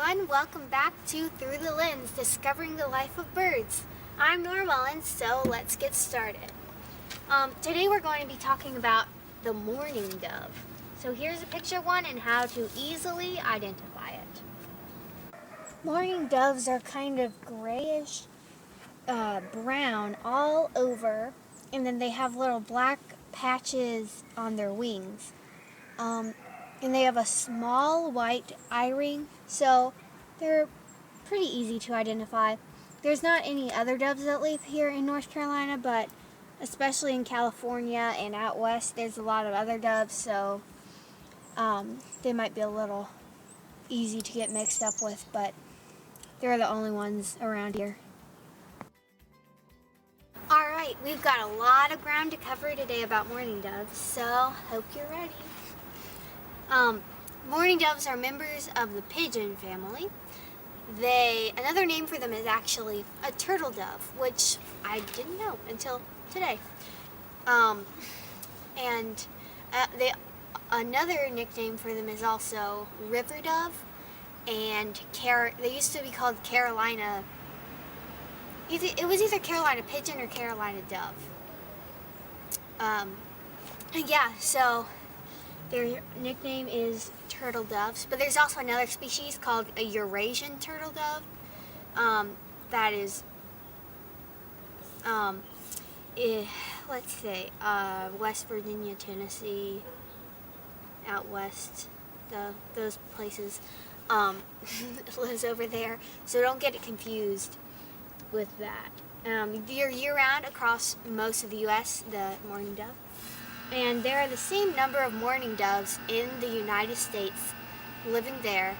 everyone, welcome back to Through the Lens, Discovering the Life of Birds. I'm Nora Mullins, so let's get started. Today we're going to be talking about the mourning dove. So here's a picture of one and how to easily identify it. Mourning doves are kind of grayish brown all over, and then they have little black patches on their wings. And they have a small white eye ring, so they're pretty easy to identify. There's not any other doves that live here in North Carolina, but especially in California and out west, there's a lot of other doves, so they might be a little easy to get mixed up with, but they're the only ones around here. Alright, we've got a lot of ground to cover today about mourning doves, so hope you're ready. Mourning doves are members of the pigeon family. Another name for them is actually a turtle dove, which I didn't know until today. Another nickname for them is also river dove, and they used to be called Carolina. It was either Carolina pigeon or Carolina dove. So their nickname is turtle doves, but there's also another species called a Eurasian turtle dove. That is, West Virginia, Tennessee, out west, those places, lives over there. So don't get it confused with that. They're year-round across most of the U.S., the mourning dove. And there are the same number of mourning doves in the United States living there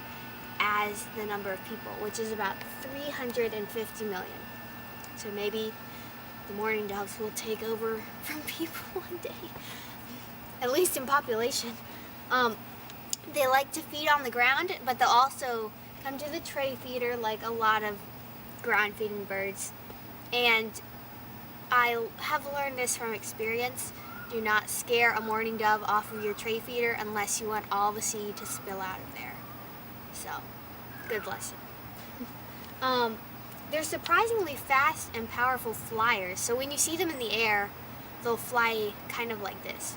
as the number of people, which is about 350 million. So maybe the mourning doves will take over from people one day, at least in population. They like to feed on the ground, but they'll also come to the tray feeder like a lot of ground feeding birds. And I have learned this from experience. Do not scare a mourning dove off of your tray feeder unless you want all the seed to spill out of there. So, good lesson. They're surprisingly fast and powerful flyers. So when you see them in the air, they'll fly kind of like this.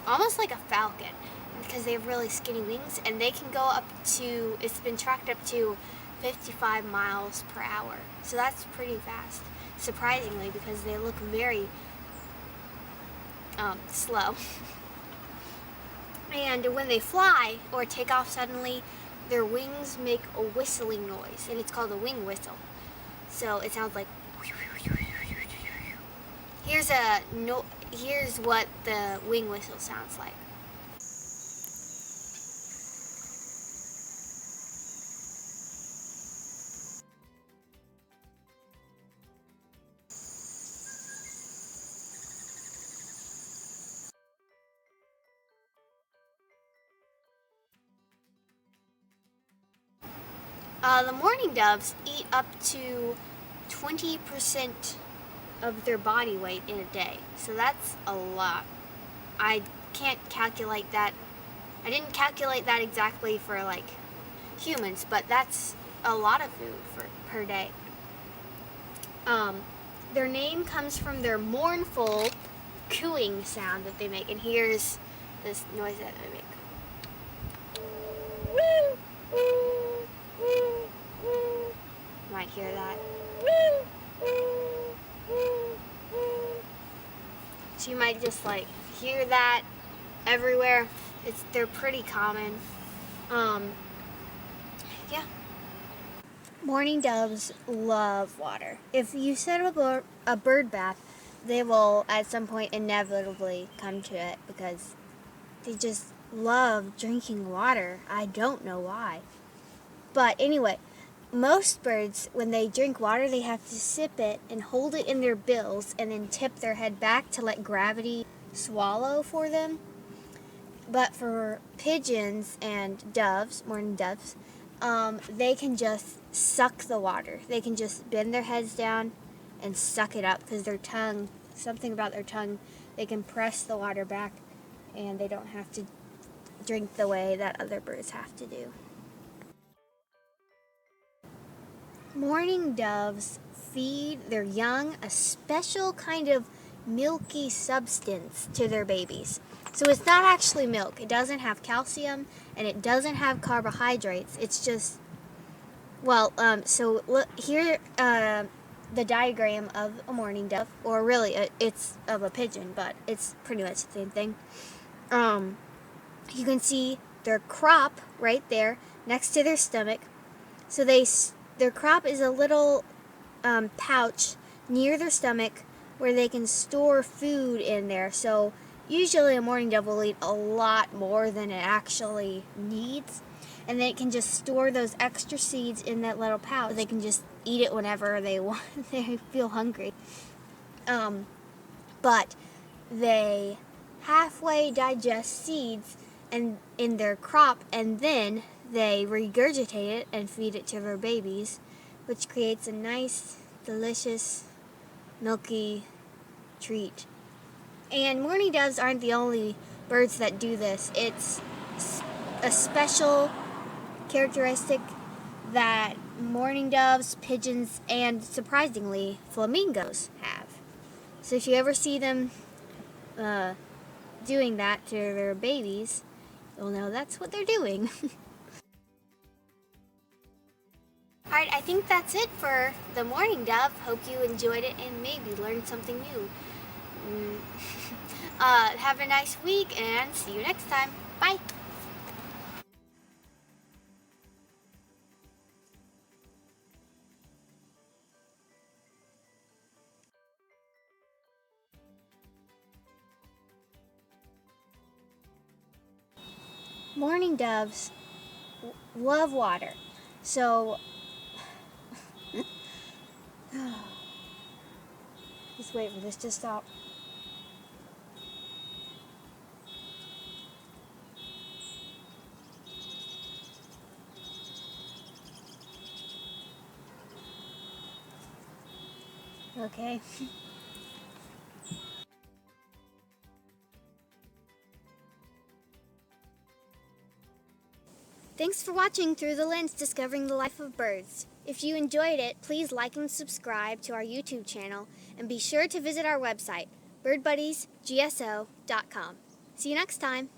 Almost like a falcon, because they have really skinny wings, and they can go it's been tracked up to 55 miles per hour. So that's pretty fast, surprisingly, because they look very slow. And when they fly or take off suddenly, their wings make a whistling noise, and it's called a wing whistle. So it sounds like. Here's what the wing whistle sounds like. The mourning doves eat up to 20% of their body weight in a day. So that's a lot. I can't calculate that. I didn't calculate that exactly for like humans, but that's a lot of food per day. Their name comes from their mournful cooing sound that they make. And here's this noise that they make. You might hear that. So you might just like hear that everywhere. They're pretty common. Yeah. Mourning doves love water. If you set up a bird bath, they will at some point inevitably come to it because they just love drinking water. I don't know why. But anyway, most birds, when they drink water, they have to sip it and hold it in their bills and then tip their head back to let gravity swallow for them. But for pigeons and doves, mourning doves, they can just suck the water. They can just bend their heads down and suck it up because something about their tongue, they can press the water back and they don't have to drink the way that other birds have to do. Mourning doves feed their young a special kind of milky substance to their babies. So it's not actually milk. It doesn't have calcium and it doesn't have carbohydrates. It's just, so look here, the diagram of a mourning dove, or really it's of a pigeon, but it's pretty much the same thing. You can see their crop right there next to their stomach. So their crop is a little pouch near their stomach where they can store food in there. So usually a mourning dove will eat a lot more than it actually needs, and then it can just store those extra seeds in that little pouch. They can just eat it whenever they want. They feel hungry. But they halfway digest seeds and in their crop, and then they regurgitate it and feed it to their babies, which creates a nice, delicious, milky treat. And mourning doves aren't the only birds that do this. It's a special characteristic that mourning doves, pigeons, and surprisingly, flamingos have. So if you ever see them doing that to their babies, you'll know that's what they're doing. Alright, I think that's it for the mourning dove. Hope you enjoyed it and maybe learned something new. Have a nice week and see you next time. Bye! Mourning doves love water. So, just wait for this to stop. Okay. Thanks for watching Through the Lens, Discovering the Life of Birds. If you enjoyed it, please like and subscribe to our YouTube channel, and be sure to visit our website, birdbuddiesgso.com. See you next time.